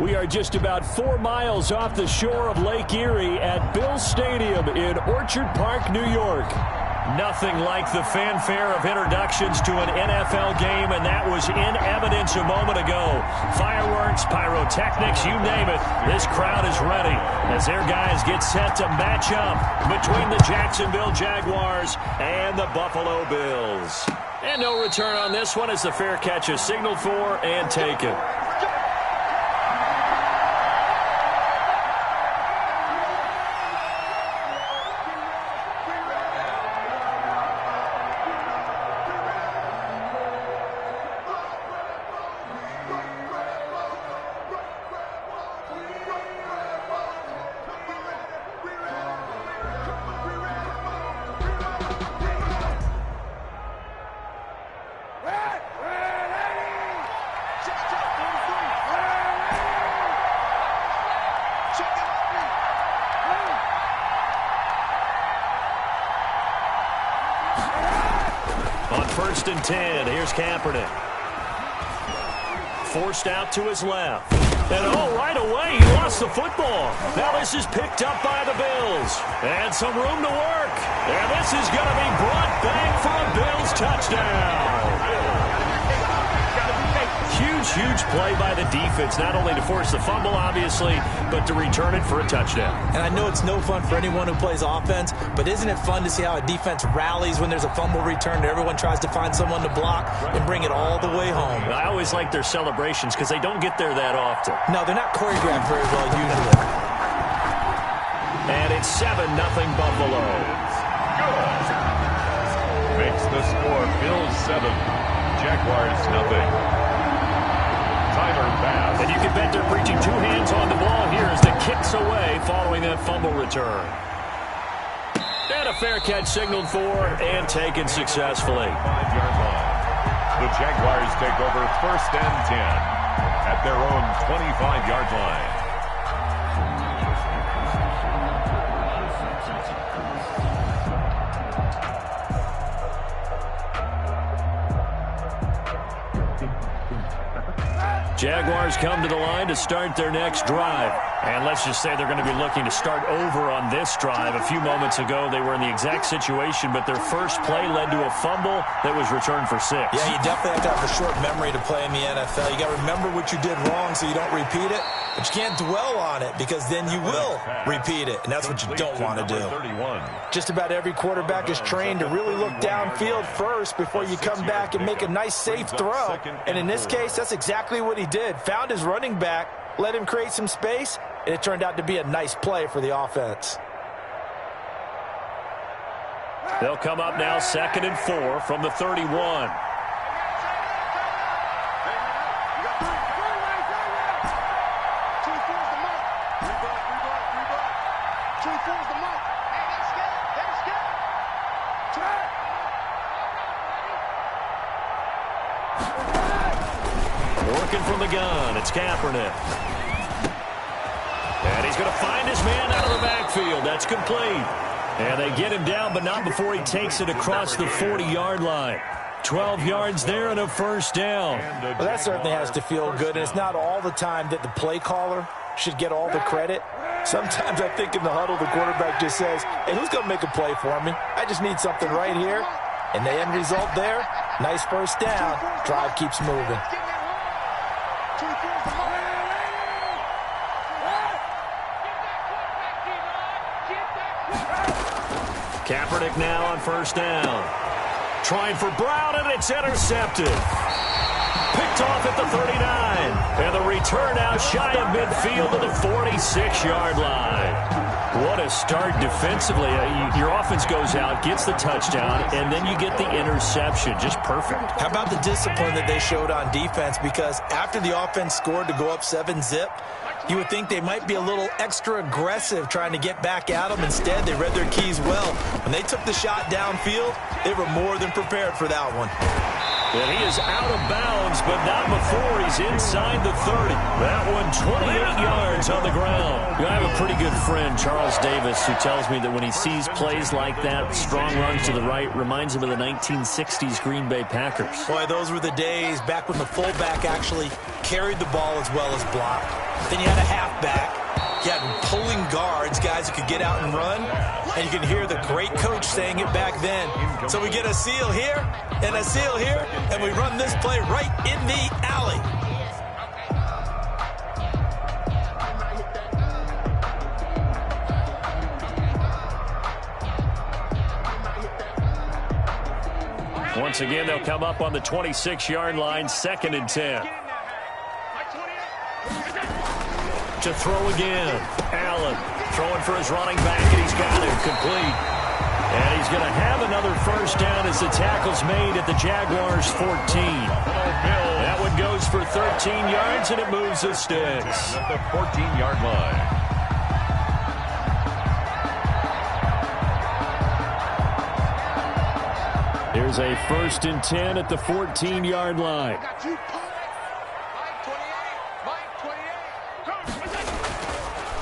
We are just about 4 miles off the shore of Lake Erie at Bills Stadium in Orchard Park, New York. Nothing like the fanfare of introductions to an NFL game, and that was in evidence a moment ago. Fireworks, pyrotechnics, you name it. This crowd is ready as their guys get set to match up between the Jacksonville Jaguars and the Buffalo Bills. And no return on this one as the fair catch is signaled for and taken. On 1st and 10, here's Kaepernick. Forced out to his left. And right away, he lost the football. Now this is picked up by the Bills. And some room to work. And this is going to be brought back for a Bills touchdown. Huge play by the defense, not only to force the fumble, obviously, but to return it for a touchdown. And I know it's no fun for anyone who plays offense, but isn't it fun to see how a defense rallies when there's a fumble return and everyone tries to find someone to block and bring it all the way home? I always like their celebrations because they don't get there that often. No, they're not choreographed very well usually. And it's 7-0 Buffalo. Good. Makes the score Bills 7, Jaguars nothing. Pass. And you can bet they're preaching two hands on the ball here as the kick's away following that fumble return. And a fair catch signaled for and taken successfully. 5-yard line. The Jaguars take over 1st and 10 at their own 25-yard line. Jaguars come to the line to start their next drive. And let's just say they're going to be looking to start over on this drive. A few moments ago, they were in the exact situation, but their first play led to a fumble that was returned for 6. Yeah, you definitely have to have a short memory to play in the NFL. You got to remember what you did wrong so you don't repeat it, but you can't dwell on it because then you will repeat it, and that's what you don't want to do. Just about every quarterback is trained to really look downfield first before you come back and make a nice, safe throw. And in this case, that's exactly what he did. Found his running back, let him create some space, and it turned out to be a nice play for the offense. They'll come up now 2nd and 4 from the 31. Working from the gun, it's Kaepernick. And he's going to find his man out of the backfield. That's complete. And they get him down, but not before he takes it across the 40-yard line. 12 yards there and a first down. Well, that certainly has to feel good, and it's not all the time that the play caller should get all the credit. Sometimes I think in the huddle, the quarterback just says, hey, who's going to make a play for me? I just need something right here. And the end result there, nice first down. Drive keeps moving. Kaepernick now on 1st down. Trying for Brown, and it's intercepted. Picked off at the 39. And the return out shy of midfield to the 46-yard line. What a start defensively. Your offense goes out, gets the touchdown, and then you get the interception. Just perfect. How about the discipline that they showed on defense? Because after the offense scored to go up 7-zip, you would think they might be a little extra aggressive trying to get back at them. Instead, they read their keys well. When they took the shot downfield, they were more than prepared for that one. And he is out of bounds, but not before he's inside the 30. That one 28 yards on the ground. I have a pretty good friend, Charles Davis, who tells me that when he sees plays like that, strong runs to the right, reminds him of the 1960s Green Bay Packers. Boy, those were the days back when the fullback actually carried the ball as well as blocked. Then you had a halfback. You had pulling guards, guys who could get out and run. And you can hear the great coach saying it back then. So we get a seal here and a seal here, and we run this play right in the alley. Once again, they'll come up on the 26-yard line, 2nd and 10. To throw again. Allen throwing for his running back, and he's got it complete. And he's going to have another first down as the tackle's made at the Jaguars' 14. That one goes for 13 yards, and it moves the sticks. At the 14-yard line. Here's a 1st and 10 at the 14-yard line.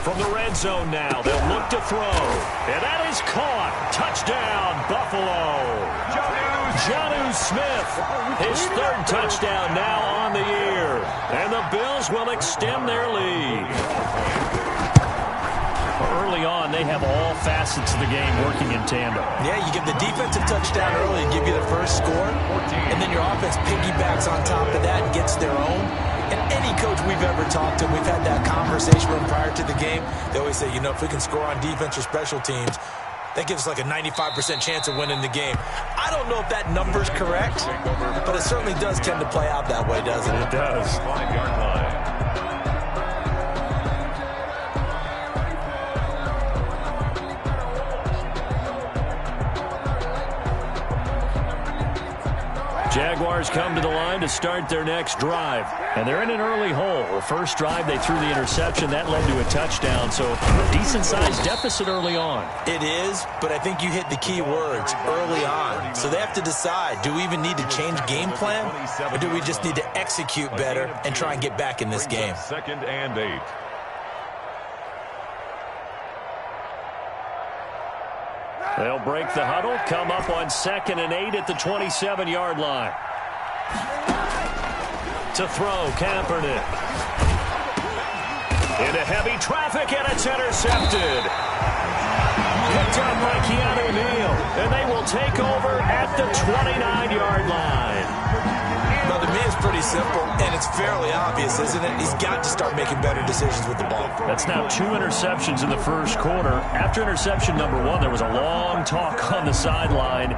From the red zone now, they'll look to throw. And that is caught. Touchdown, Buffalo. Jonnu Smith, his 3rd touchdown now on the year. And the Bills will extend their lead. Early on, they have all facets of the game working in tandem. Yeah, you get the defensive touchdown early and give you the first score, and then your offense piggybacks on top of that and gets their own. And any coach we've ever talked to, we've had that conversation with them prior to the game. They always say, you know, if we can score on defense or special teams, that gives us like a 95% chance of winning the game. I don't know if that number's correct, but it certainly does tend to play out that way, doesn't it? It does. 5-yard line. Jaguars come to the line to start their next drive. And they're in an early hole. The first drive, they threw the interception. That led to a touchdown. So a decent-sized deficit early on. It is, but I think you hit the key words, early on. So they have to decide, do we even need to change game plan? Or do we just need to execute better and try and get back in this game? 2nd and 8. They'll break the huddle, come up on 2nd and 8 at the 27-yard line. To throw, Kaepernick. Into heavy traffic, and it's intercepted. Picked up by Keanu Neal, and they will take over at the 29-yard line. Well, to me, it's pretty simple, and it's fairly obvious, isn't it? He's got to start making better decisions with the ball. That's now 2 interceptions in the first quarter. After interception number 1, there was a long talk on the sideline,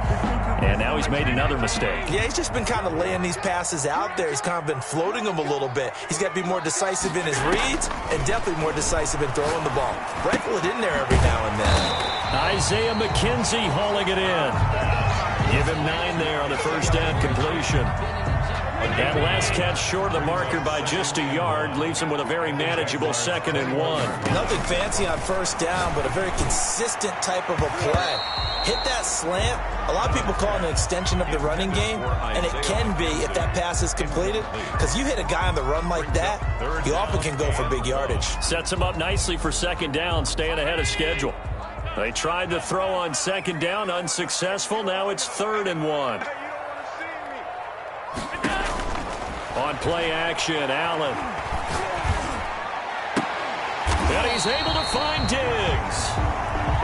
and now he's made another mistake. Yeah, he's just been kind of laying these passes out there. He's kind of been floating them a little bit. He's got to be more decisive in his reads and definitely more decisive in throwing the ball. Rifle it in there every now and then. Isaiah McKenzie hauling it in. Give him 9 there on the first down completion. That last catch short of the marker by just a yard leaves him with a very manageable 2nd and 1. Nothing fancy on first down, but a very consistent type of a play. Hit that slant. A lot of people call it an extension of the running game, and it can be if that pass is completed, because you hit a guy on the run like that, you often can go for big yardage. Sets him up nicely for 2nd down, staying ahead of schedule. They tried to throw on 2nd down, unsuccessful. Now it's 3rd and 1. On play action, Allen. And he's able to find Diggs.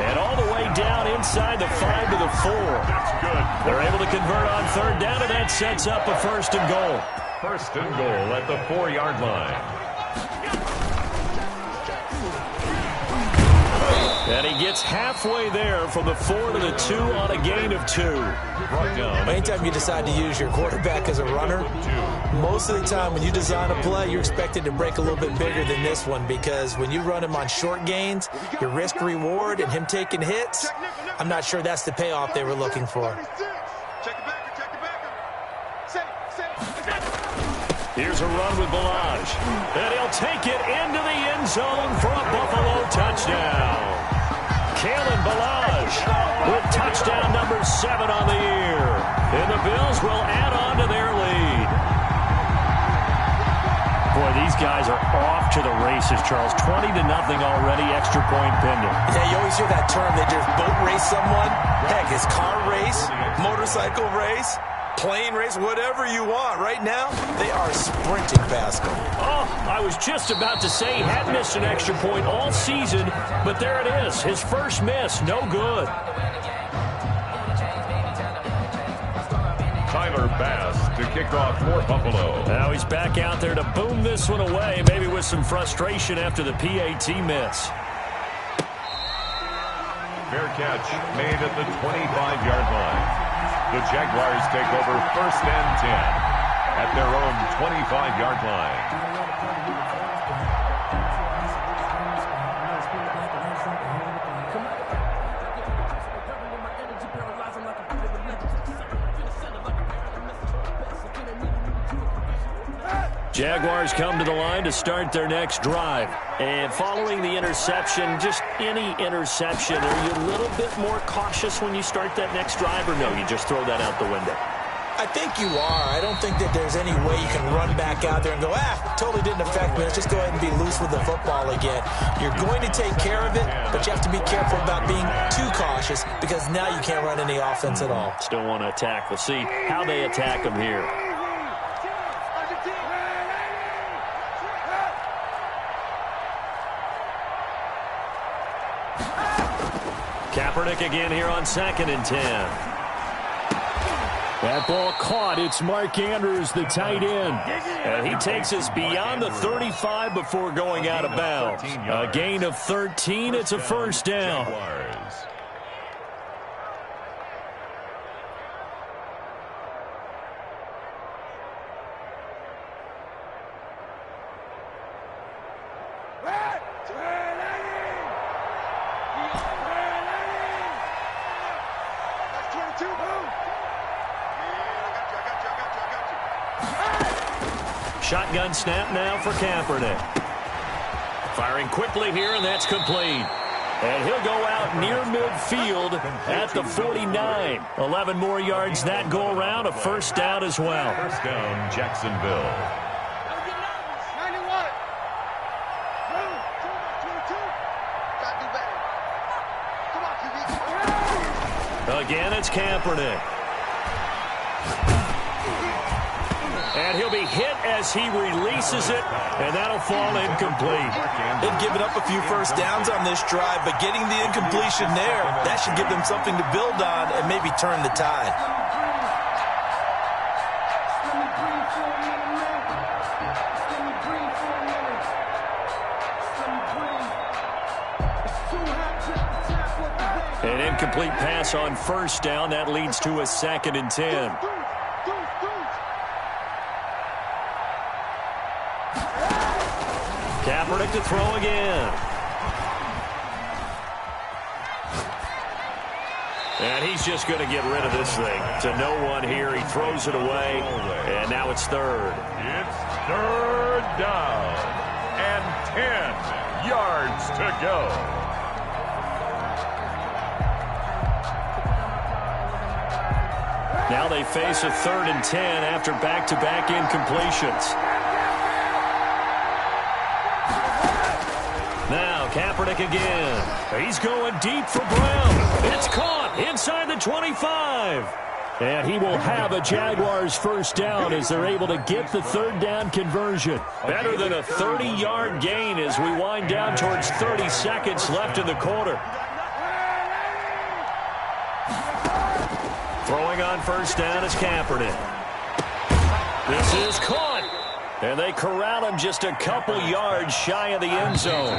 And all the way down inside the 5 to the 4. That's good. They're able to convert on 3rd down, and that sets up a 1st and goal. 1st and goal at the 4-yard line. And he gets halfway there from the 4 to the 2 on a gain of 2. Anytime you decide to use your quarterback as a runner, most of the time when you design a play, you're expected to break a little bit bigger than this one, because when you run him on short gains, your risk-reward and him taking hits, I'm not sure that's the payoff they were looking for. Here's a run with Balaj. And he'll take it into the end zone for a Buffalo touchdown. Kalen Ballage with touchdown number 7 on the year. And the Bills will add on to their lead. Boy, these guys are off to the races, Charles. 20-0 already, extra point pending. Yeah, you always hear that term. They just boat race someone. Heck, it's car race, motorcycle race, plane race, whatever you want. Right now, they are sprinting past them. Oh, I was just about to say he hadn't missed an extra point all season, but there it is. His first miss, no good. Tyler Bass to kick off for Buffalo. Now he's back out there to boom this one away, maybe with some frustration after the PAT miss. Fair catch made at the 25-yard line. The Jaguars take over 1st and 10 at their own 25-yard line. Jaguars come to the line to start their next drive. And following the interception, just any interception, are you a little bit more cautious when you start that next drive, or no, you just throw that out the window? I think you are. I don't think that there's any way you can run back out there and go, totally didn't affect me. Let's just go ahead and be loose with the football again. You're going to take care of it, but you have to be careful about being too cautious because now you can't run any offense at all. Still want to attack. We'll see how they attack them here. Kaepernick again here on 2nd and 10. That ball caught. It's Mark Andrews, the tight end. And he takes us beyond the 35 before going out of bounds. A gain of 13. It's a first down. Shotgun snap now for Kaepernick. Firing quickly here, and that's complete. And he'll go out near midfield at the 49. 11 more yards that go around, a first down as well. First down, Jacksonville. Again, it's Kaepernick. And he'll be hit as he releases it, and that'll fall incomplete. They've given up a few first downs on this drive, but getting the incompletion there, that should give them something to build on and maybe turn the tide. An incomplete pass on first down. That leads to a 2nd and 10. Kaepernick to throw again. And he's just going to get rid of this thing. To no one here. He throws it away. And now it's 3rd. It's 3rd down. And 10 yards to go. Now they face a 3rd and 10 after back-to-back incompletions. Now Kaepernick again. He's going deep for Brown. It's caught inside the 25. And he will have a Jaguars first down as they're able to get the 3rd down conversion. Better than a 30-yard gain as we wind down towards 30 seconds left in the quarter. Throwing on first down is Kaepernick. This is caught. And they corral him just a couple yards shy of the end zone.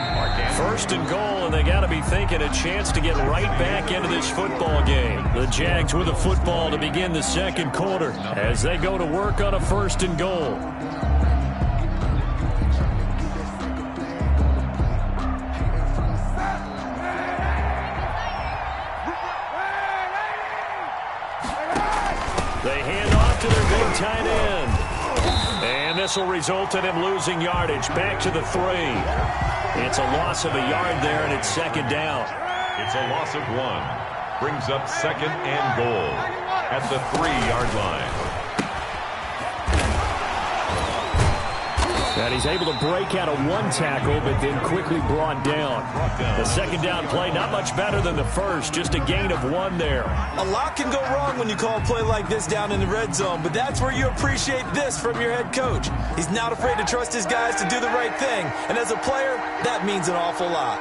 1st and goal, and they got to be thinking a chance to get right back into this football game. The Jags with a football to begin the 2nd quarter as they go to work on a 1st and goal. They hand off to their big tight end. And this will result in him losing yardage back to the 3. It's a loss of a yard there, and it's 2nd down. It's a loss of 1. Brings up second and goal at the 3-yard line. And he's able to break out of one tackle, but then quickly brought down. The second down play, not much better than the first, just a gain of 1 there. A lot can go wrong when you call a play like this down in the red zone, but that's where you appreciate this from your head coach. He's not afraid to trust his guys to do the right thing, and as a player, that means an awful lot.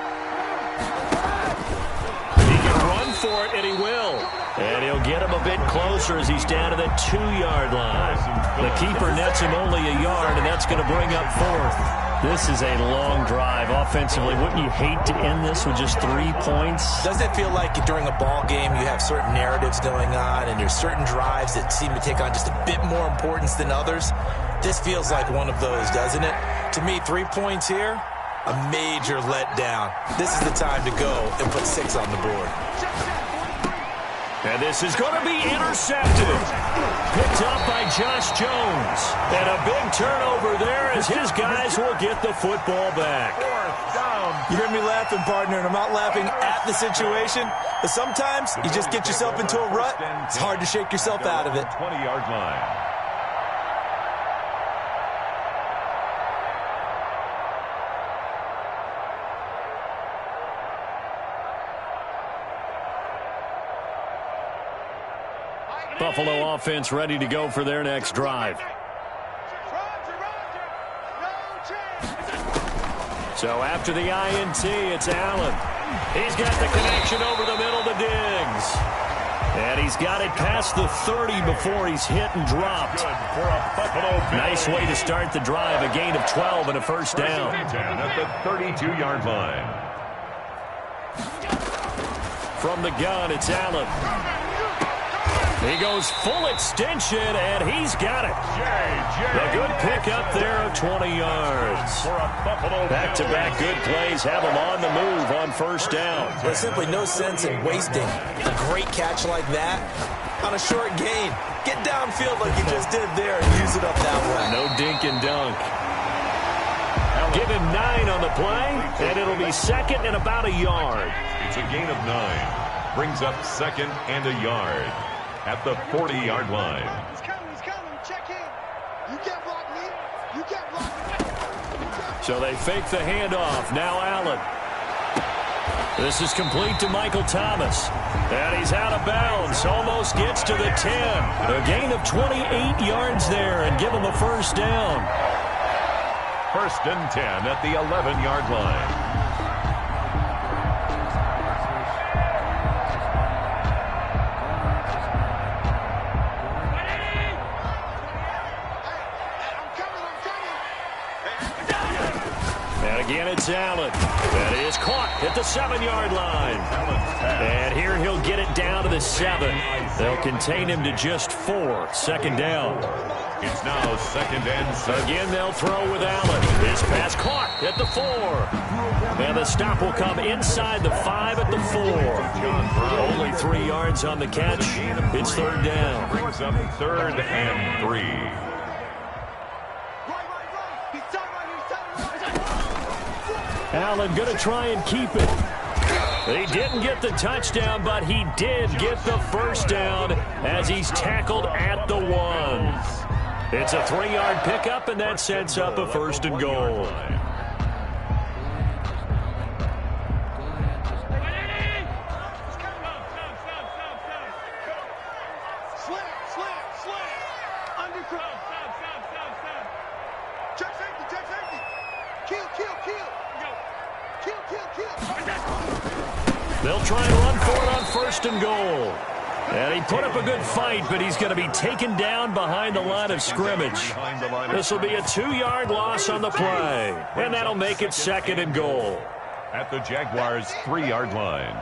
He can run for it, and he will. And he'll get him a bit closer as he's down to the 2-yard line. The keeper nets him only a yard, and that's going to bring up 4th. This is a long drive offensively. Wouldn't you hate to end this with just 3 points? Doesn't it feel like during a ball game you have certain narratives going on and there's certain drives that seem to take on just a bit more importance than others? This feels like one of those, doesn't it? To me, 3 points here, a major letdown. This is the time to go and put 6 on the board. And this is going to be intercepted. Picked up by Josh Jones. And a big turnover there as his guys will get the football back. You hear me laughing, partner, and I'm not laughing at the situation, but sometimes you just get yourself into a rut. It's hard to shake yourself out of it. 20-yard line. Buffalo offense ready to go for their next drive. So after the INT, it's Allen. He's got the connection over the middle to Diggs. And he's got it past the 30 before he's hit and dropped. Nice way to start the drive. A gain of 12 and a first down. At the 32-yard line. From the gun, it's Allen. He goes full extension, and he's got it. A good pickup there of 20 yards. Back-to-back good plays have him on the move on first down. There's simply no sense in wasting a great catch like that on a short gain. Get downfield like you just did there and use it up that way. No dink and dunk. Give him 9 on the play, and it'll be second and about a yard. It's a gain of 9. Brings up second and a yard at the 40-yard line. He's coming, check in. You can't block me. You can't block me. So they fake the handoff. Now Allen. This is complete to Michael Thomas. And he's out of bounds. Almost gets to the 10. A gain of 28 yards there and give him a first down. First and 10 at the 11-yard line. Again, it's Allen. That is caught at the 7-yard line. And here he'll get it down to the 7. They'll contain him to just 4. Second down. It's now second and 7. Again, they'll throw with Allen. His pass caught at the 4. And the stop will come inside the 5 at the 4. Only 3 yards on the catch. It's third down. Brings up third and 3. Allen going to try and keep it. He didn't get the touchdown, but he did get the first down as he's tackled at the 1. It's a 3-yard pickup, and that sets up a first and goal. They'll try and run for it on first and goal. And he put up a good fight, but he's going to be taken down behind the line of scrimmage. This will be a 2-yard loss on the play. And that'll make it second and goal. At the Jaguars' 3-yard line.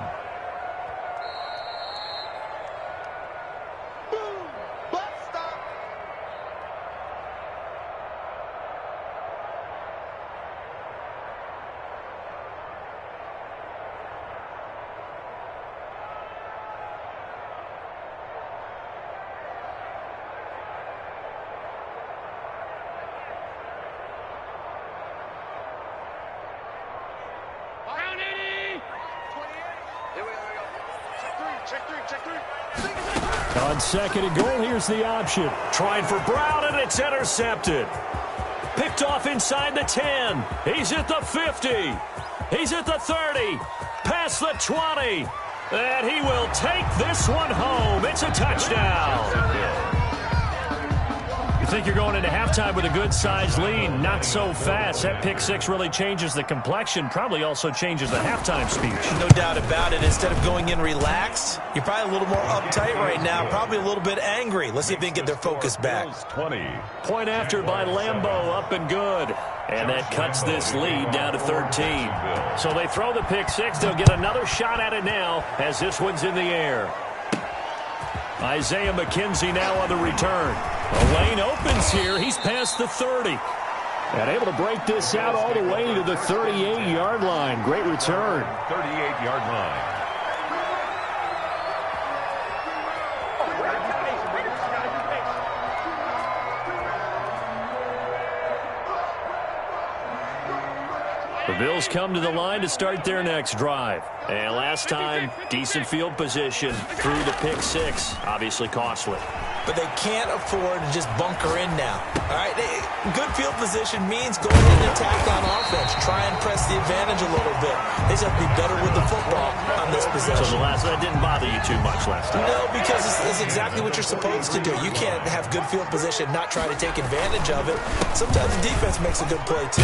On second and goal, here's the option. Trying for Brown, and it's intercepted. Picked off inside the 10. He's at the 50. He's at the 30. Past the 20. And he will take this one home. It's a touchdown. You think you're going into halftime with a good-sized lead. Not so fast. That pick six really changes the complexion. Probably also changes the halftime speech. No doubt about it. Instead of going in relaxed, you're probably a little more uptight right now. Probably a little bit angry. Let's see if they can get their focus back. 20. Point after by Lambeau, up and good. And that cuts this lead down to 13. So they throw the pick six. They'll get another shot at it now as this one's in the air. Isaiah McKenzie now on the return. The lane opens here. He's past the 30. And able to break this out all the way to the 38-yard line. Great return. 38-yard line. The Bills come to the line to start their next drive. And last time, decent field position through the pick six. Obviously costly. But they can't afford to just bunker in now. All right, good field position means go ahead and attack on offense. Try and press the advantage a little bit. They just have to be better with the football on this possession. So that didn't bother you too much last time? No, because it's exactly what you're supposed to do. You can't have good field position, not try to take advantage of it. Sometimes the defense makes a good play, too.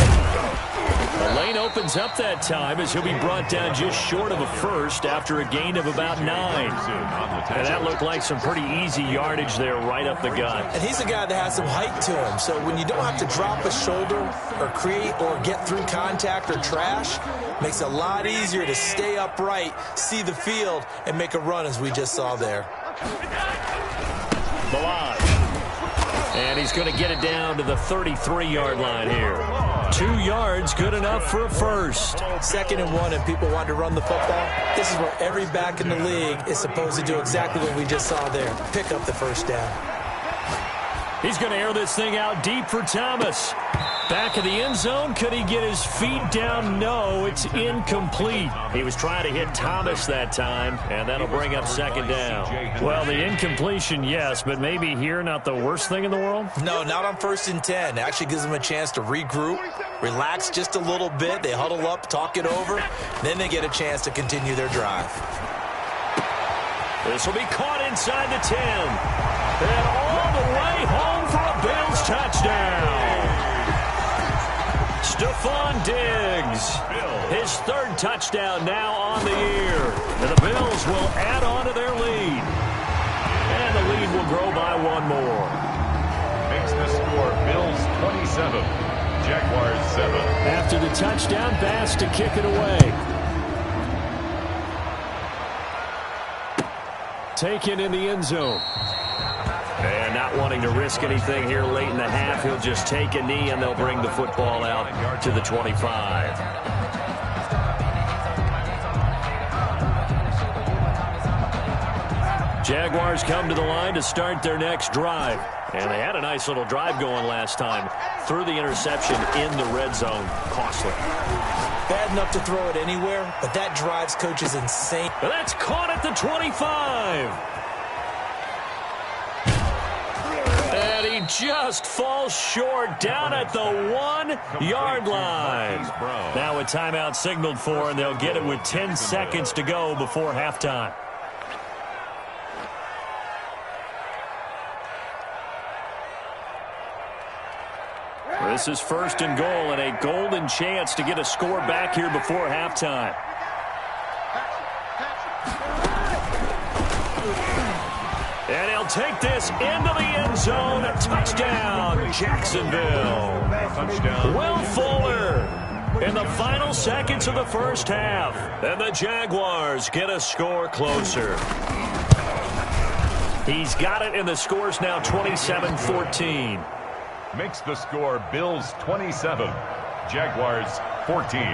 The lane opens up that time as he'll be brought down just short of a first after a gain of about 9. And that looked like some pretty easy yardage there right up the gut. And he's a guy that has some height to him. So when you don't have to drop a shoulder or create or get through contact or trash, makes it a lot easier to stay upright, see the field, and make a run as we just saw there. Balaj. And he's going to get it down to the 33-yard line here. 2 yards, good enough for a first. 2nd and 1, and people want to run the football. This is where every back in the league is supposed to do exactly what we just saw there. Pick up the first down. He's going to air this thing out deep for Thomas. Back of the end zone. Could he get his feet down? No, it's incomplete. He was trying to hit Thomas that time, and that'll bring up 2nd down. Well, the incompletion, yes, but maybe here not the worst thing in the world? No, not on 1st and 10. It actually gives them a chance to regroup, relax just a little bit. They huddle up, talk it over, then they get a chance to continue their drive. This will be caught inside the 10. And all the way home for a Bills touchdown. Stephon Diggs, his 3rd touchdown now on the year. And the Bills will add on to their lead. And the lead will grow by 1 more. Makes the score Bills 27, Jaguars 7. After the touchdown, Bass to kick it away. Taken in the end zone. And not wanting to risk anything here late in the half, he'll just take a knee and they'll bring the football out to the 25. Jaguars come to the line to start their next drive. And they had a nice little drive going last time. Threw the interception in the red zone. Costly. Bad enough to throw it anywhere, but that drives coaches insane. And that's caught at the 25. And he just falls short down at the 1-yard line. Now a timeout signaled for, and they'll get it with 10 seconds to go before halftime. This is 1st and goal, and a golden chance to get a score back here before halftime. And he'll take this into the end zone. A touchdown, Jacksonville. Touchdown. Will Fuller in the final seconds of the first half. And the Jaguars get a score closer. He's got it, and the score's now 27-14. Makes the score Bills 27, Jaguars 14.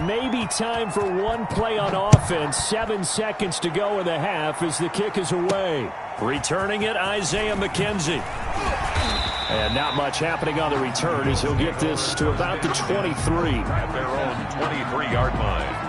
Maybe time for one play on offense. 7 seconds to go in the half as the kick is away. Returning it, Isaiah McKenzie. And not much happening on the return as he'll get this to about the 23. At their own 23-yard line.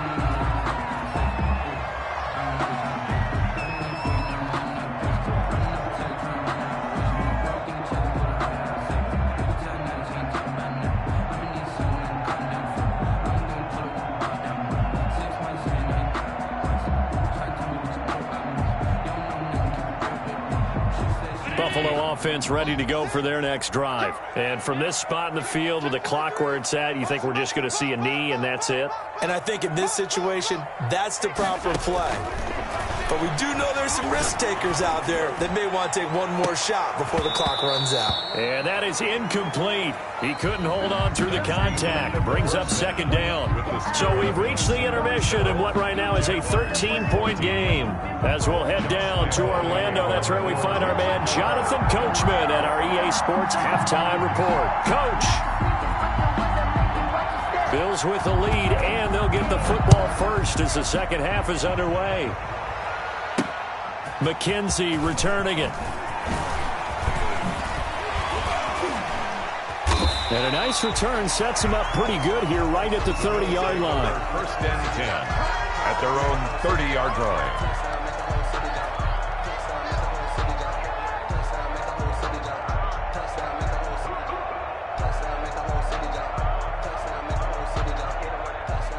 Buffalo offense ready to go for their next drive. And from this spot in the field with the clock where it's at, you think we're just going to see a knee and that's it? And I think in this situation, that's the proper play. But we do know there's some risk takers out there that may want to take one more shot before the clock runs out. And that is incomplete. He couldn't hold on through the contact. It brings up second down. So we've reached the intermission in what right now is a 13-point game. As we'll head down to Orlando, that's where we find our man Jonathan Coachman at our EA Sports Halftime Report. Coach. Bills with the lead, and they'll get the football first as the second half is underway. McKenzie returning it. And a nice return sets him up pretty good here right at the 30-yard line. First and 10 at their own 30-yard line.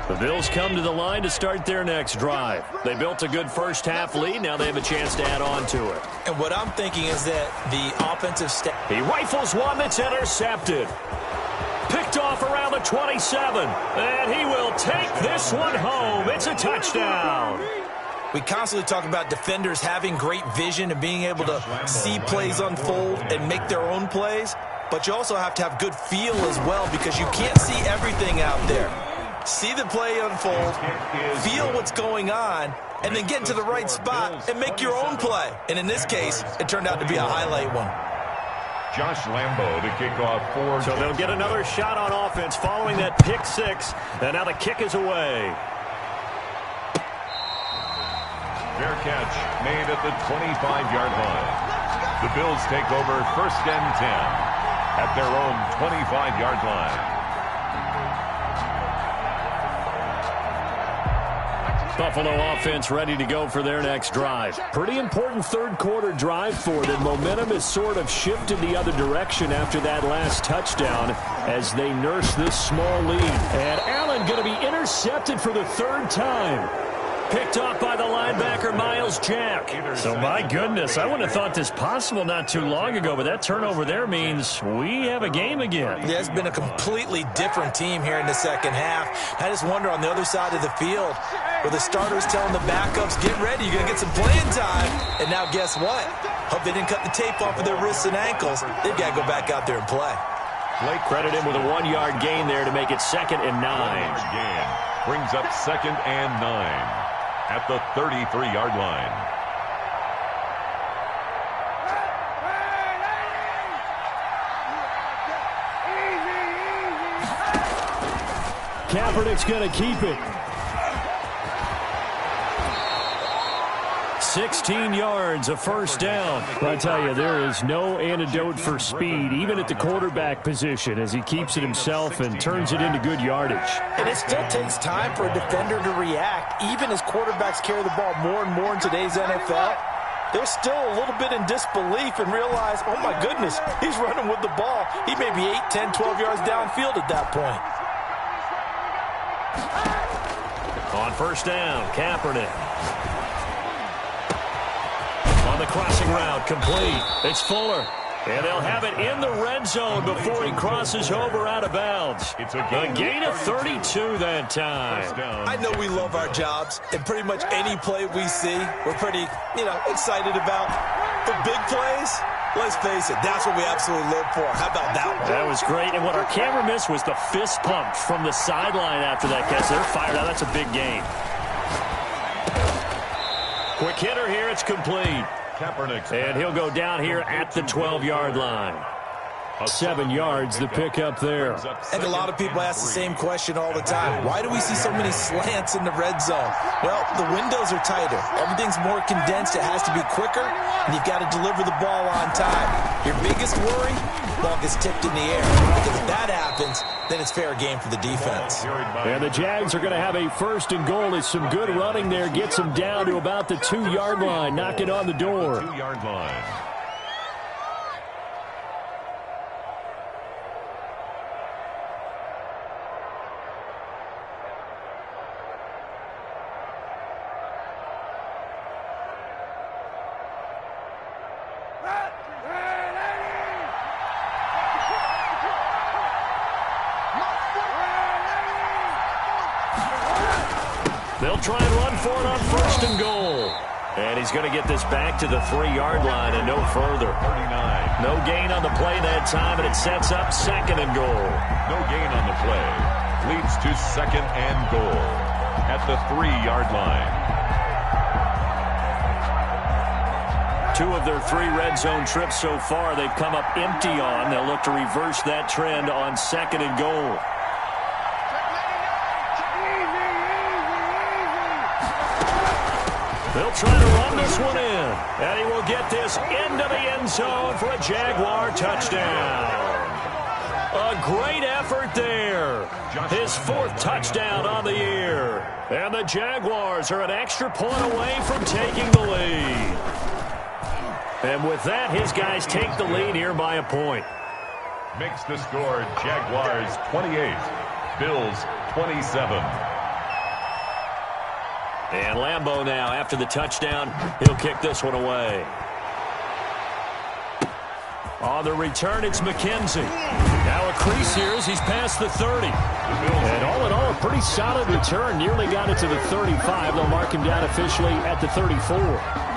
The Bills come to the line to start their next drive. They built a good first-half lead. Now they have a chance to add on to it. And what I'm thinking is that the offensive staff... He rifles one that's intercepted. Picked off around the 27. And he will take this one home. It's a touchdown. We constantly talk about defenders having great vision and being able to see plays unfold and make their own plays. But you also have to have good feel as well because you can't see everything out there. See the play unfold, feel what's going on, and then get into the right spot and make your own play. And in this case, it turned out to be a highlight one. Josh Lambo to kick off for... So they'll get another shot on offense following that pick six. And now the kick is away. Fair catch made at the 25-yard line. The Bills take over first and 10 at their own 25-yard line. Buffalo offense ready to go for their next drive. Pretty important third-quarter drive for them. Momentum has sort of shifted the other direction after that last touchdown as they nurse this small lead. And Allen going to be intercepted for the third time. Picked off by the linebacker, Miles Jack. So, my goodness, I wouldn't have thought this possible not too long ago, but that turnover there means we have a game again. Yeah, it's been a completely different team here in the second half. I just wonder on the other side of the field where the starters telling the backups, get ready, you're going to get some playing time. And now guess what? Hope they didn't cut the tape off of their wrists and ankles. They've got to go back out there and play. Blake credit him with a 1-yard gain there to make it 2nd and 9. 1-yard gain brings up 2nd and 9. At the 33-yard line. Kaepernick's going to keep it. 16 yards, a first down. I tell you, there is no antidote for speed, even at the quarterback position, as he keeps it himself and turns it into good yardage. And it still takes time for a defender to react, even as quarterbacks carry the ball more and more in today's NFL. They're still a little bit in disbelief and realize, oh my goodness, he's running with the ball. He may be 8, 10, 12 yards downfield at that point. On first down, Kaepernick. On the crossing route, complete. It's Fuller. And they'll have it in the red zone before he crosses over out of bounds. It's a gain of 32 that time. I know we love our jobs, and pretty much any play we see, we're pretty, excited about. For big plays, let's face it, that's what we absolutely live for. How about that one? That was great, and what our camera missed was the fist pump from the sideline after that catch. They're fired out. That's a big gain. Quick hitter here. It's complete. Kaepernick. And he'll go down here at the 12-yard line. 7 yards to pick up there. I think a lot of people ask the same question all the time. Why do we see so many slants in the red zone? Well, the windows are tighter. Everything's more condensed. It has to be quicker, and you've got to deliver the ball on time. Your biggest worry, ball gets tipped in the air. Because if that happens, then it's fair game for the defense. And the Jags are going to have a 1st and goal. It's some good running there. Gets them down to about the 2-yard line. Knock it on the door. 2-yard line. They'll try and run for it on 1st and goal. And he's going to get this back to the 3-yard line and no further. 39. No gain on the play that time, and it sets up 2nd and goal. No gain on the play. Leads to 2nd and goal at the 3-yard line. 2 of their 3 red zone trips so far they've come up empty on. They'll look to reverse that trend on 2nd and goal. They'll try to run this one in. And he will get this into the end zone for a Jaguar touchdown. A great effort there. His 4th touchdown on the year. And the Jaguars are an extra point away from taking the lead. And with that, his guys take the lead here by a point. Makes the score Jaguars 28, Bills 27. And Lambeau now, after the touchdown, he'll kick this one away. On the return, it's McKenzie. Now a crease here as he's past the 30. And all in all, a pretty solid return. Nearly got it to the 35. They'll mark him down officially at the 34.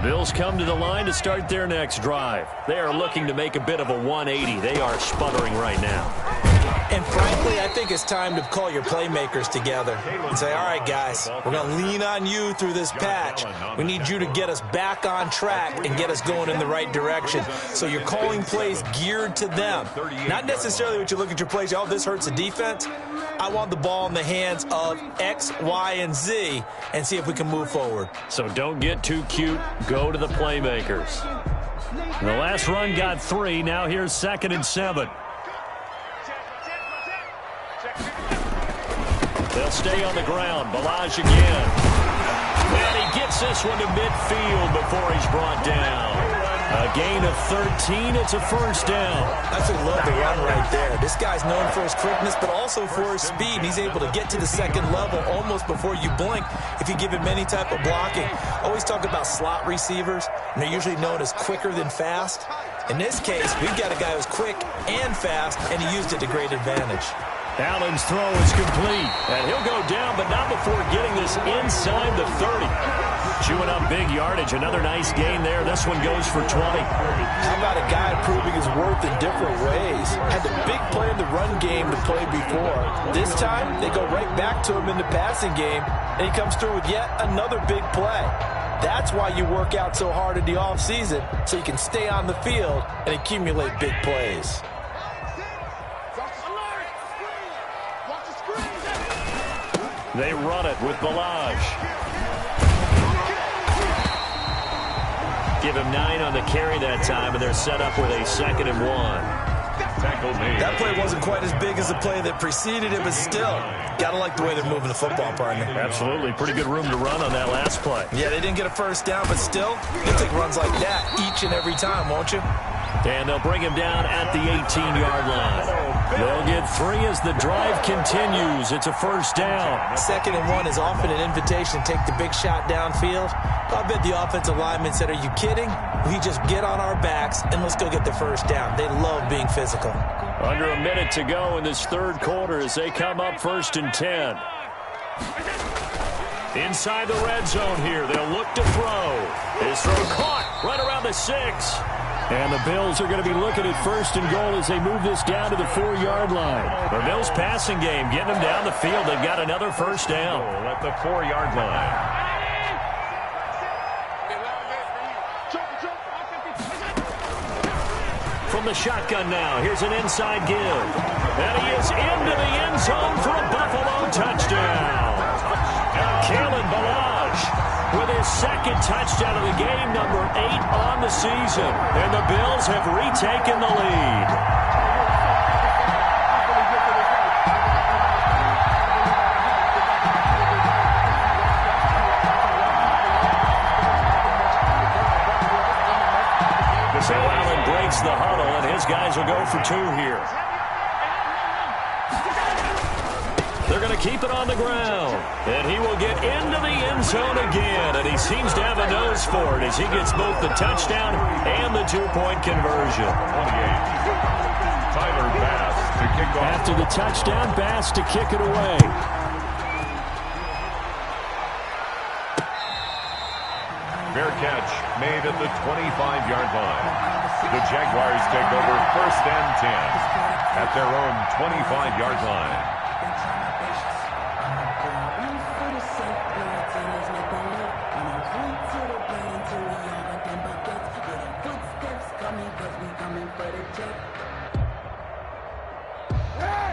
Bills come to the line to start their next drive. They are looking to make a bit of a 180. They are sputtering right now. And frankly, I think it's time to call your playmakers together and say, all right, guys, we're going to lean on you through this patch. We need you to get us back on track and get us going in the right direction. So you're calling plays geared to them. Not necessarily what you look at your plays, oh, this hurts the defense. I want the ball in the hands of X, Y, and Z and see if we can move forward. So don't get too cute. Go to the playmakers. The last run got 3. Now here's 2nd and 7. They'll stay on the ground. Balaj again. And he gets this one to midfield before he's brought down. A gain of 13. It's a 1st down. I actually love the run right there. This guy's known for his quickness, but also for his speed. He's able to get to the 2nd level almost before you blink if you give him any type of blocking. I always talk about slot receivers, and they're usually known as quicker than fast. In this case, we've got a guy who's quick and fast, and he used it to great advantage. Allen's throw is complete, and he'll go down, but not before getting this inside the 30. Chewing up big yardage. Another nice gain there. This one goes for 20. How about a guy proving his worth in different ways? Had the big play in the run game to play before. This time, they go right back to him in the passing game, and he comes through with yet another big play. That's why you work out so hard in the offseason, so you can stay on the field and accumulate big plays. They run it with Balaj. Give him 9 on the carry that time, and they're set up with a 2nd and 1. That play wasn't quite as big as the play that preceded it, but still, gotta like the way they're moving the football, partner. Absolutely. Pretty good room to run on that last play. Yeah, they didn't get a 1st down, but still, you'll take runs like that each and every time, won't you? And they'll bring him down at the 18-yard line. They'll get 3 as the drive continues. It's a 1st down. 2nd and 1 is often an invitation to take the big shot downfield. I bet the offensive lineman said, are you kidding? We just get on our backs and let's go get the 1st down. They love being physical. Under a minute to go in this 3rd quarter as they come up 1st and 10. Inside the red zone here. They'll look to throw. His throw caught right around the 6. And the Bills are going to be looking at first and goal as they move this down to the 4-yard line. The Bills passing game, getting them down the field. They've got another first down. At the 4-yard line. From the shotgun now, here's an inside give. And he is into the end zone for a Buffalo touchdown. Kalen Ballage with his second touchdown of the game, number 8 on the season. And the Bills have retaken the lead. So Allen breaks the huddle, and his guys will go for 2 here. They're going to keep it on the ground. And he will get into the end zone again. And he seems to have a nose for it as he gets both the touchdown and the 2-point conversion. 28. Tyler Bass to kick off. After the touchdown, Bass to kick it away. Fair catch made at the 25-yard line. The Jaguars take over first and 10 at their own 25-yard line.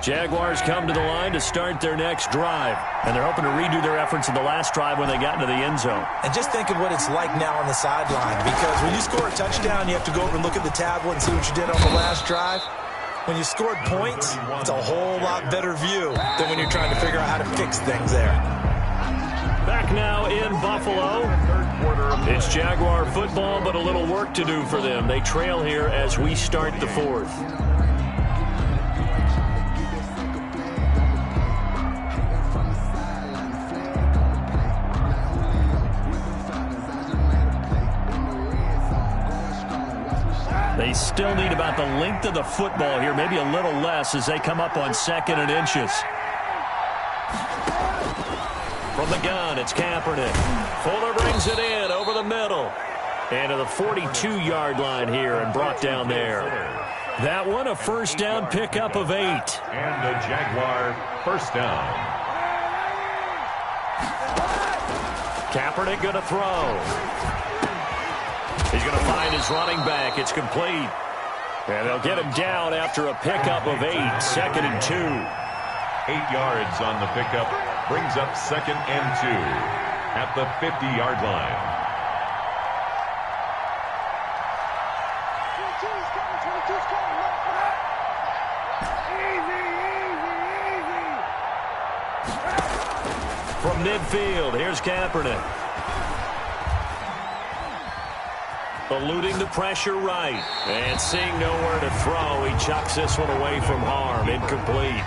Jaguars come to the line to start their next drive. And they're hoping to redo their efforts in the last drive when they got into the end zone. And just think of what it's like now on the sideline, because when you score a touchdown, you have to go over and look at the tablet and see what you did on the last drive. When you scored points, it's a whole lot better view than when you're trying to figure out how to fix things there. Back now in Buffalo. It's Jaguar football, but a little work to do for them. They trail here as we start the 4th. They still need about the length of the football here, maybe a little less as they come up on 2nd and inches. From the gun, it's Kaepernick. Fuller brings it in over the middle. And to the 42-yard line here and brought down there. That one, a first down pickup of 8. And a Jaguar first down. Kaepernick going to throw. He's going to find his running back. It's complete. And they'll get him down after a pickup of 8. 2nd and 2. 8 yards on the pickup. Brings up 2nd and 2 at the 50-yard line. 22's coming, 22's coming. Easy. From midfield, here's Kaepernick. Eluding the pressure right. And seeing nowhere to throw, he chucks this one away from harm. Incomplete.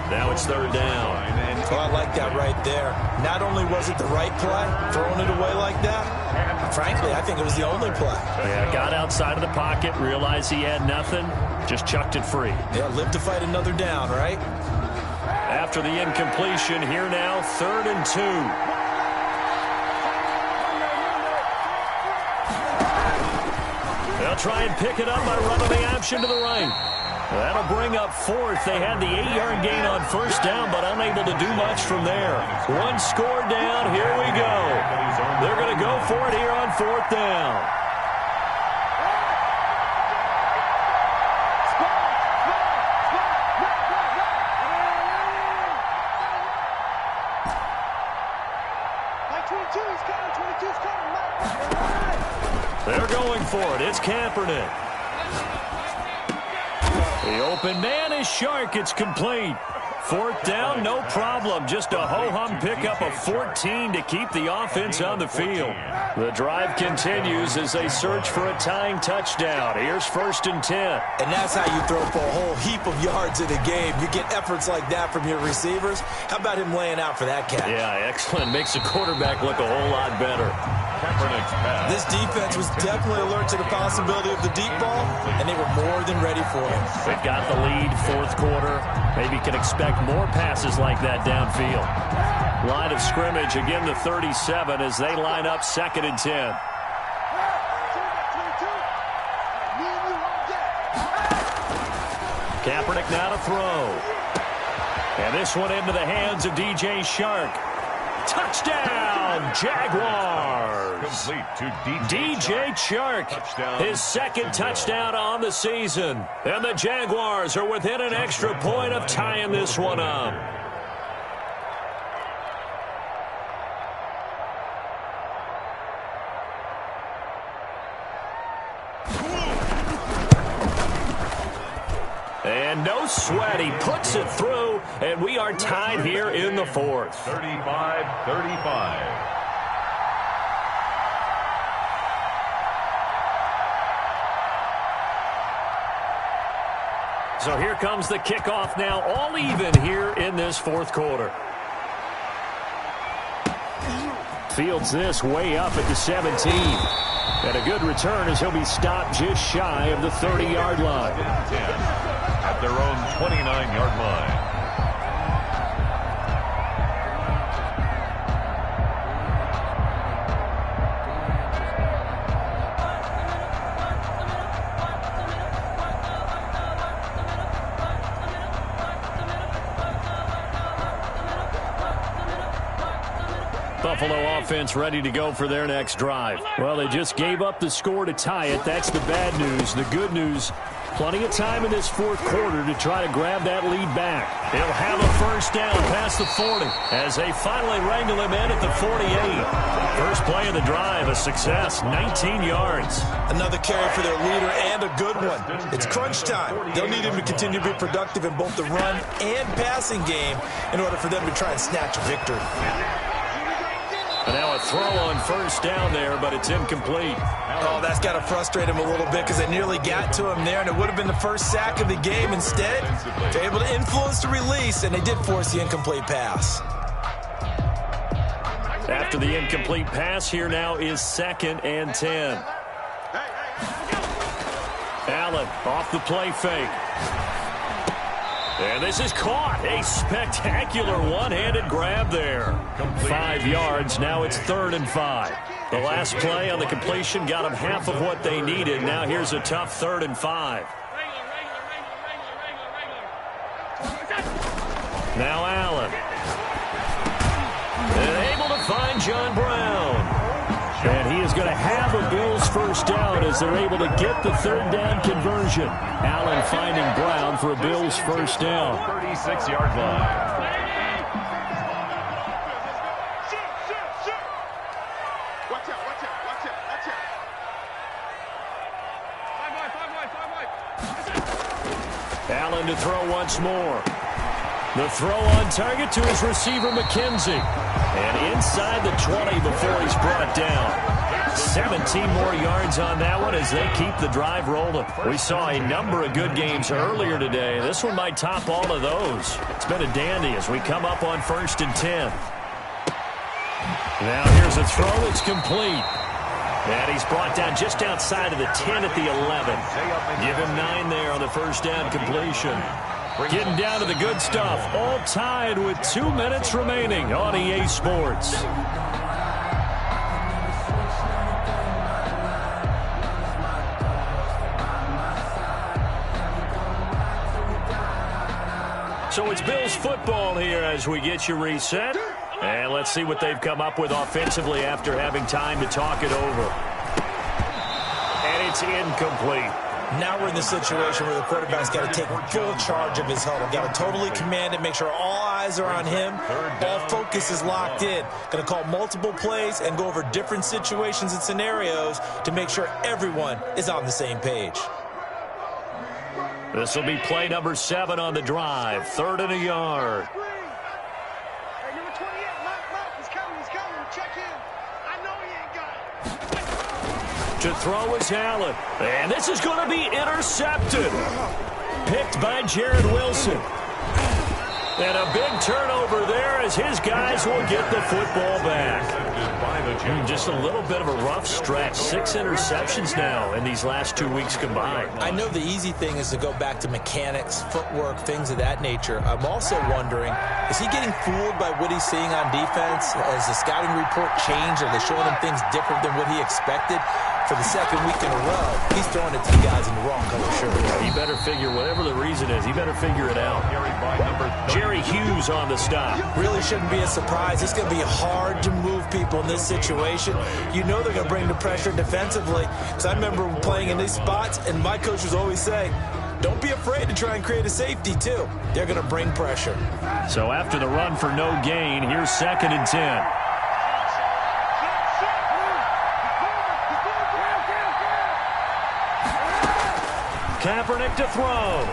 Now it's 3rd down. Oh, I like that right there. Not only was it the right play, throwing it away like that, frankly, I think it was the only play. Yeah, got outside of the pocket, realized he had nothing, just chucked it free. Yeah, live to fight another down, right? After the incompletion, here now, 3rd and 2. They'll try and pick it up by running the option to the right. That'll bring up 4th. They had the 8-yard gain on first down, but unable to do much from there. One score down. Here we go. They're going to go for it here on 4th down. They're going for it. It's Kaepernick. The open man is Shark. It's complete. 4th down, no problem. Just a ho-hum pickup of 14 to keep the offense on the field. The drive continues as they search for a tying touchdown. Here's 1st and 10. And that's how you throw for a whole heap of yards in a game. You get efforts like that from your receivers. How about him laying out for that catch? Yeah, excellent. Makes the quarterback look a whole lot better. This defense was definitely alert to the possibility of the deep ball, and they were more than ready for it. They've got the lead, 4th quarter. Maybe can expect more passes like that downfield. Line of scrimmage, again the 37 as they line up 2nd and 10. Kaepernick now to throw. And this one into the hands of DJ Shark. Touchdown, Jaguars! Complete to DJ Shark, his second touchdown on the season. And the Jaguars are within an extra point of tying this one up. And no sweat, he puts it through, and we are tied here in the fourth. 35-35. So here comes the kickoff now, all even here in this fourth quarter. Fields this way up at the 17. And a good return as he'll be stopped just shy of the 30-yard line. 10 at their own 29-yard line. Buffalo offense ready to go for their next drive. Well, they just gave up the score to tie it. That's the bad news. The good news, plenty of time in this fourth quarter to try to grab that lead back. They'll have a first down past the 40 as they finally wrangle him in at the 48. First play of the drive, a success, 19 yards. Another carry for their leader and a good one. It's crunch time. They'll need him to continue to be productive in both the run and passing game in order for them to try and snatch a victory. And now a throw on first down there, but it's incomplete. Oh, that's got to frustrate him a little bit because they nearly got to him there, and it would have been the first sack of the game. Instead, they're able to influence the release, and they did force the incomplete pass. After the incomplete pass, here now is 2nd and 10. Allen off the play fake. And this is caught. A spectacular one-handed grab there. 5 yards. Now it's 3rd and 5. The last play on the completion got them half of what they needed. Now here's a tough 3rd and 5. Now Allen. And able to find John Brown. And he is going to have a Bills first down as they're able to get the 3rd down conversion. Allen finding Brown for a Bills first down. 36-yard line. Watch out. Allen to throw once more. The throw on target to his receiver, McKenzie. And inside the 20 before he's brought down. 17 more yards on that one as they keep the drive rolling. We saw a number of good games earlier today. This one might top all of those. It's been a dandy as we come up on 1st and 10. Now here's a throw that's complete. And he's brought down just outside of the 10 at the 11. Give him 9 there on the first down completion. Getting down to the good stuff. All tied with 2 minutes remaining on EA Sports. So it's Bills football here as we get you reset. And let's see what they've come up with offensively after having time to talk it over. And it's incomplete. Now we're in the situation where the quarterback's got to take full charge of his huddle. Got to totally command it, make sure all eyes are on him. All focus is locked in. Going to call multiple plays and go over different situations and scenarios to make sure everyone is on the same page. This will be play number 7 on the drive. 3rd and a yard. Hey, number 28, Mike, he's coming. Check in. I know he ain't got it. To throw is Allen. And this is going to be intercepted. Picked by Jared Wilson. And a big turnover there as his guys will get the football back. Just a little bit of a rough stretch. 6 interceptions now in these last 2 weeks combined. I know the easy thing is to go back to mechanics, footwork, things of that nature. I'm also wondering, is he getting fooled by what he's seeing on defense? Has the scouting report changed? Are they showing him things different than what he expected? for the second week in a row, he's throwing it to the guys in the wrong color shirt. He better figure, whatever the reason is, he better figure it out. Jerry Hughes on the stop. Really shouldn't be a surprise. It's going to be hard to move people in this situation. You know they're going to bring the pressure defensively. Because I remember playing in these spots, and my coaches always say, don't be afraid to try and create a safety, too. They're going to bring pressure. So after the run for no gain, here's 2nd and 10. Kaepernick to throw.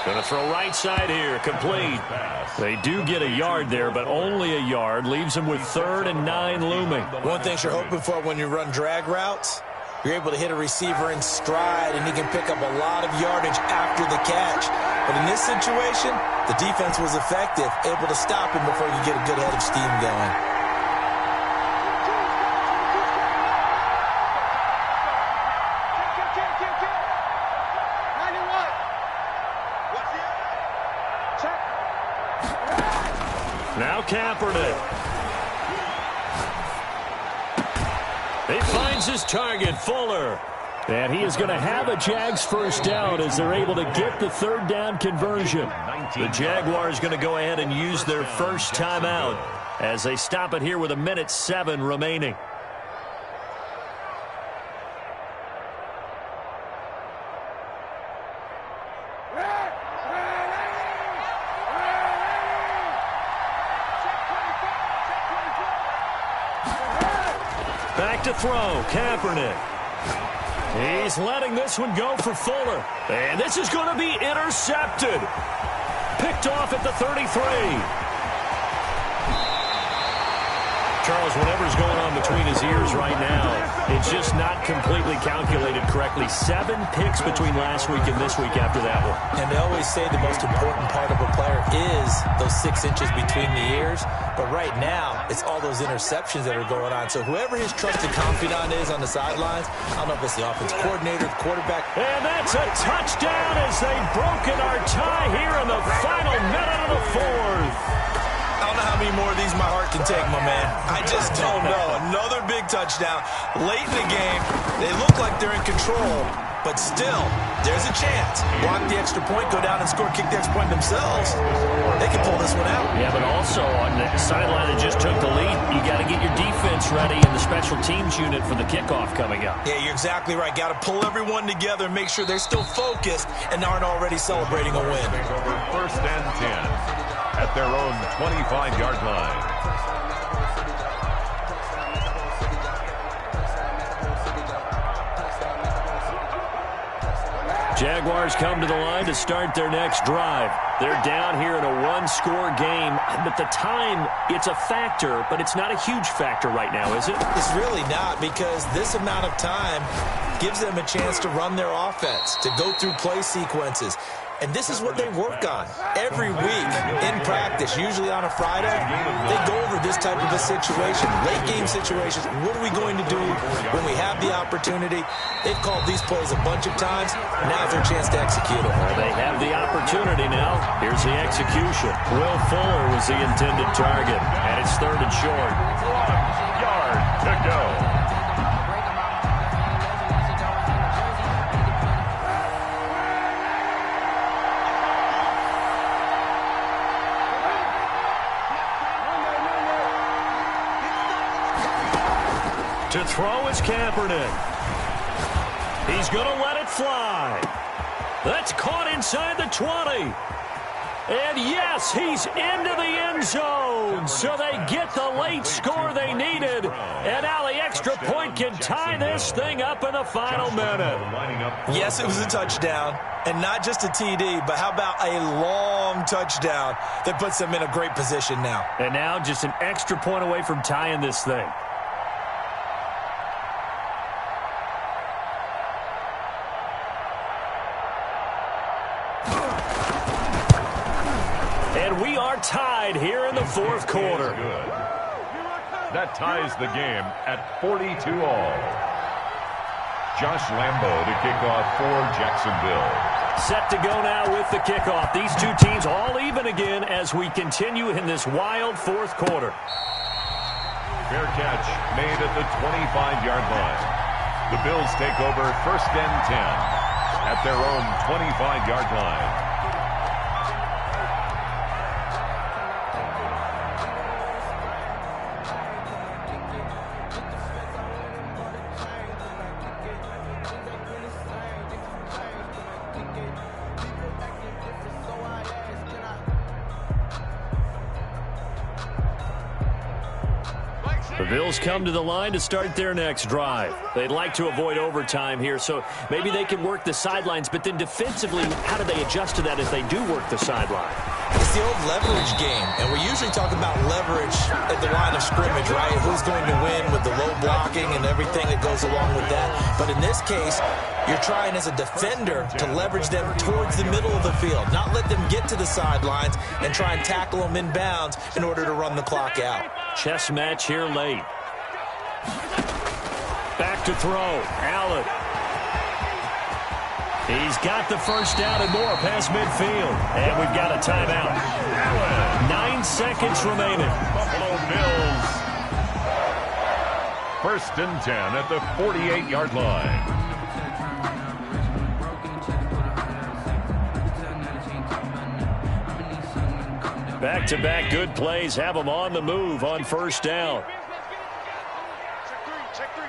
Going to throw right side here. Complete. They do get a yard there, but only a yard. Leaves them with 3rd and 9 looming. One thing you're hoping for when you run drag routes, you're able to hit a receiver in stride, and he can pick up a lot of yardage after the catch. But in this situation, the defense was effective, able to stop him before you get a good head of steam going. Now Kaepernick. He finds his target, Fuller. And he is going to have a Jags first down as they're able to get the 3rd down conversion. The Jaguars going to go ahead and use their first timeout as they stop it here with 1:07 remaining. Back to throw, Kaepernick. He's letting this one go for Fuller. And this is going to be intercepted. Picked off at the 33. Charles, whatever's going on between his ears right now, it's just not completely calculated correctly. 7 picks between last week and this week after that one. And they always say the most important part of a player is those 6 inches between the ears. But right now, it's all those interceptions that are going on. So whoever his trusted confidant is on the sidelines, I don't know if it's the offense coordinator, the quarterback. And that's a touchdown as they've broken our tie here in the final minute of the 4th. I don't know how many more of these my heart can take, my man. I just don't know. Another big touchdown. Late in the game, they look like they're in control, but still, there's a chance. Block the extra point, go down and score, kick the extra point themselves. They can pull this one out. Yeah, but also on the sideline that just took the lead, you got to get your defense ready in the special teams unit for the kickoff coming up. Yeah, you're exactly right. Got to pull everyone together and make sure they're still focused and aren't already celebrating a win. Over 1st and 10. At their own 25-yard line. Jaguars come to the line to start their next drive. They're down here in a 1-score game, but the time, it's a factor, but it's not a huge factor right now, is it? It's really not, because this amount of time gives them a chance to run their offense, to go through play sequences. And this is what they work on every week in practice, usually on a Friday. They go over this type of a situation, late game situations. What are we going to do when we have the opportunity? They've called these plays a bunch of times. Now's their chance to execute them. Well, they have the opportunity now. Here's the execution. Will Fuller was the intended target, and it's 3rd and short. 1 yard to go. To throw is Kaepernick. He's going to let it fly. That's caught inside the 20. And yes, he's into the end zone. So they get the late score they needed. And now the extra point can tie this thing up in the final minute. Yes, it was a touchdown. And not just a TD, but how about a long touchdown that puts them in a great position now. And now just an extra point away from tying this thing. And we are tied here in the 4th quarter. That ties the game at 42-all. Josh Lambo to kick off for Jacksonville. Set to go now with the kickoff. These two teams all even again as we continue in this wild 4th quarter. Fair catch made at the 25-yard line. The Bills take over 1st and 10 at their own 25-yard line. The Bills come to the line to start their next drive. They'd like to avoid overtime here, so maybe they can work the sidelines, but then defensively, how do they adjust to that if they do work the sideline? It's the old leverage game, and we usually talk about leverage at the line of scrimmage, right? Who's going to win with the low blocking and everything that goes along with that. But in this case, you're trying as a defender to leverage them towards the middle of the field, not let them get to the sidelines and try and tackle them inbounds in order to run the clock out. Chess match here late. Back to throw. Allen. He's got the first down and more past midfield. And we've got a timeout. 9 seconds remaining. Buffalo Bills. 1st and 10 at the 48-yard line. Back-to-back good plays have them on the move on 1st down.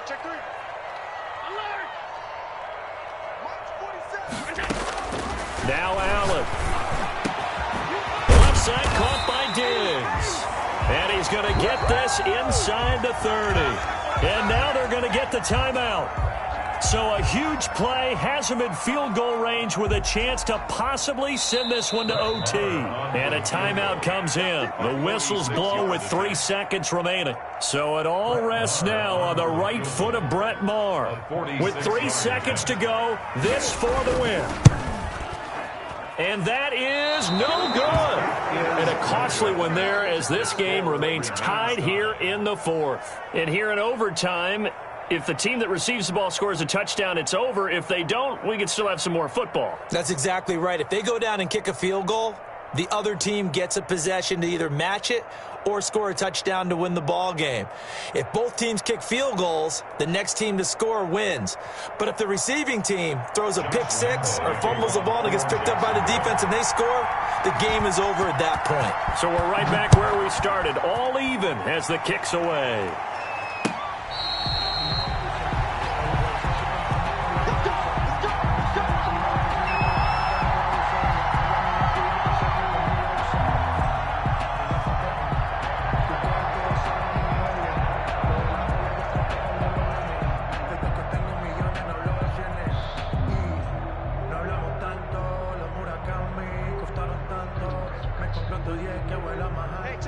Check three. Alert! March 47. Now Allen. Left side caught by Diggs. And he's going to get this inside the 30. And now they're going to get the timeout. So a huge play has him in field goal range with a chance to possibly send this one to OT. And a timeout comes in. The whistles blow with 3 seconds remaining. So it all rests now on the right foot of Brett Maher. With 3 seconds to go, this for the win. And that is no good. And a costly one there as this game remains tied here in the 4th. And here in overtime, if the team that receives the ball scores a touchdown, it's over. If they don't, we can still have some more football. That's exactly right. If they go down and kick a field goal, the other team gets a possession to either match it or score a touchdown to win the ball game. If both teams kick field goals, the next team to score wins. But if the receiving team throws a pick six or fumbles the ball and it gets picked up by the defense and they score, the game is over at that point. So we're right back where we started, all even as the kick's away.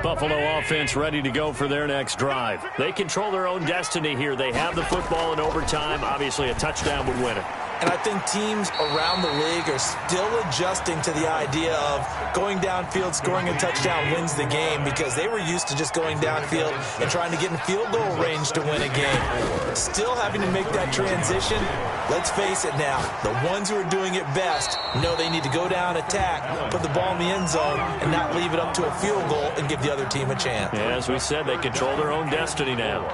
Buffalo offense ready to go for their next drive. They control their own destiny here. They have the football in overtime. Obviously, a touchdown would win it. And I think teams around the league are still adjusting to the idea of going downfield, scoring a touchdown wins the game, because they were used to just going downfield and trying to get in field goal range to win a game. Still having to make that transition. Let's face it now, the ones who are doing it best know they need to go down, attack, put the ball in the end zone, and not leave it up to a field goal and give the other team a chance. Yeah, as we said, they control their own destiny now.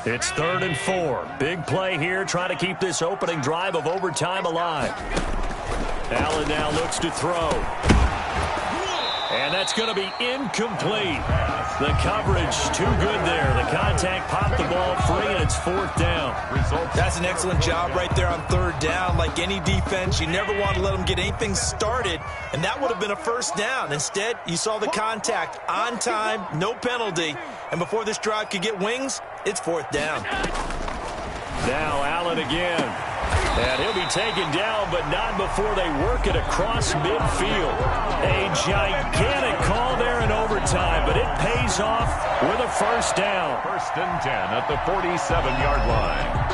It's 3rd and 4. Big play here, trying to keep this opening drive of overtime alive. Allen now looks to throw. And that's going to be incomplete. The coverage too good there. The contact popped the ball free, and it's 4th down. That's an excellent job right there on 3rd down. Like any defense, you never want to let them get anything started, and that would have been a 1st down. Instead, you saw the contact on time, no penalty, and before this drive could get wings, it's 4th down. Now Allen again. And he'll be taken down, but not before they work it across midfield. A gigantic call there in overtime, but it pays off with a 1st down. 1st and 10 at the 47-yard line.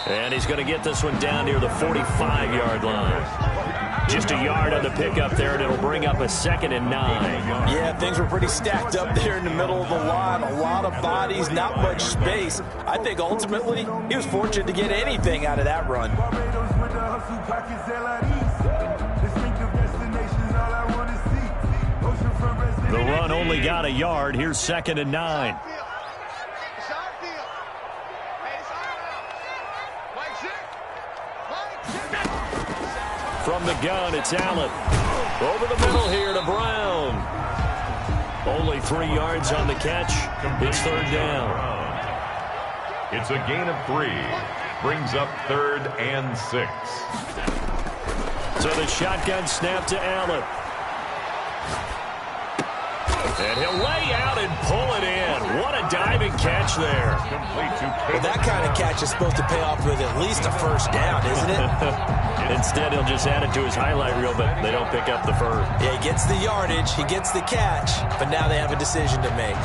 And he's going to get this one down near the 45-yard line. Just a yard on the pickup there, and it'll bring up a 2nd and 9. Yeah, things were pretty stacked up there in the middle of the line. A lot of bodies, not much space. I think ultimately he was fortunate to get anything out of that run. The run only got a yard. Here's 2nd and 9. From the gun, it's Allen. Over the middle here to Brown. Only 3 yards on the catch. It's 3rd down. It's a gain of 3. Brings up 3rd and 6. So the shotgun snap to Allen. And he'll lay out and pull it in. What a diving catch there. Well, that kind of catch is supposed to pay off with at least a 1st down, isn't it? Instead, he'll just add it to his highlight reel, but they don't pick up the first. Yeah, he gets the yardage, he gets the catch, but now they have a decision to make.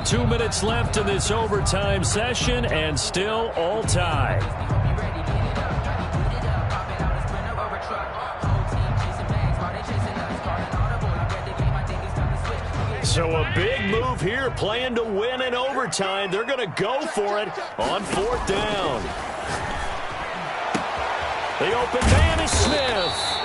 2 minutes left in this overtime session, and still all tied. So a big move here, playing to win in overtime. They're going to go for it on 4th down. The open man is Smith.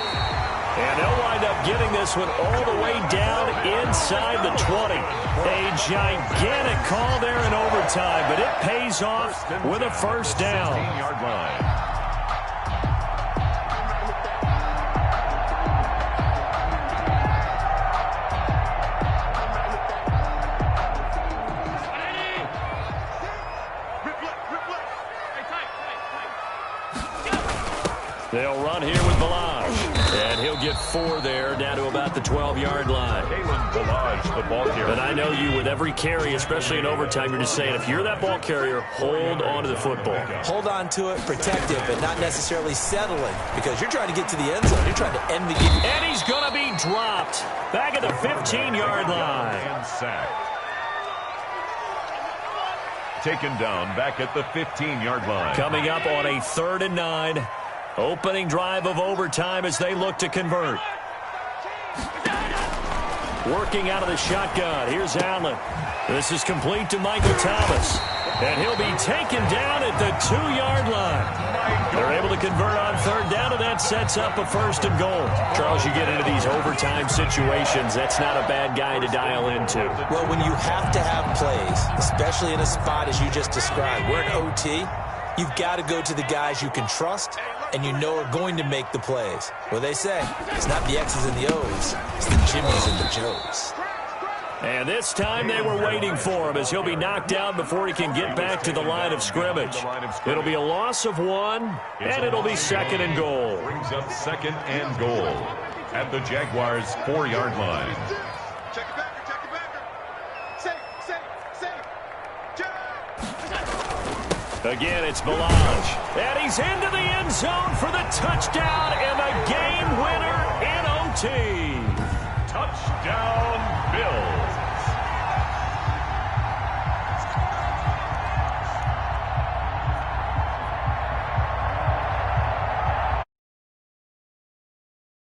And they'll wind up getting this one all the way down inside the 20. A gigantic call there in overtime, but it pays off with a 1st down. 16-yard line. They'll run here with Balaj. And he'll get 4 there, down to about the 12-yard line. Balaj, the ball carrier. But I know you, with every carry, especially in overtime, you're just saying, if you're that ball carrier, hold on to the football. Hold on to it, protect it, but not necessarily settling, because you're trying to get to the end zone. You're trying to end the game. And he's going to be dropped back at the 15-yard line. And sacked. Taken down back at the 15-yard line. Coming up on a 3rd and 9. Opening drive of overtime as they look to convert. Working out of the shotgun. Here's Allen. This is complete to Michael Thomas. And he'll be taken down at the 2-yard line. They're able to convert on 3rd down, and that sets up a 1st and goal. Charles, you get into these overtime situations, that's not a bad guy to dial into. Well, when you have to have plays, especially in a spot as you just described, we're in OT, you've got to go to the guys you can trust and you know are going to make the plays. Well, they say it's not the X's and the O's, it's the Jimmys and the Joes. And this time they were waiting for him as he'll be knocked down before he can get back to the line of scrimmage. It'll be a loss of 1, and it'll be 2nd and goal. Brings up 2nd and goal at the Jaguars' 4-yard line. Check it back, check it back. Safe. Again, it's Balaj. And he's into the end zone for the touchdown and the game winner in OT. Touchdown,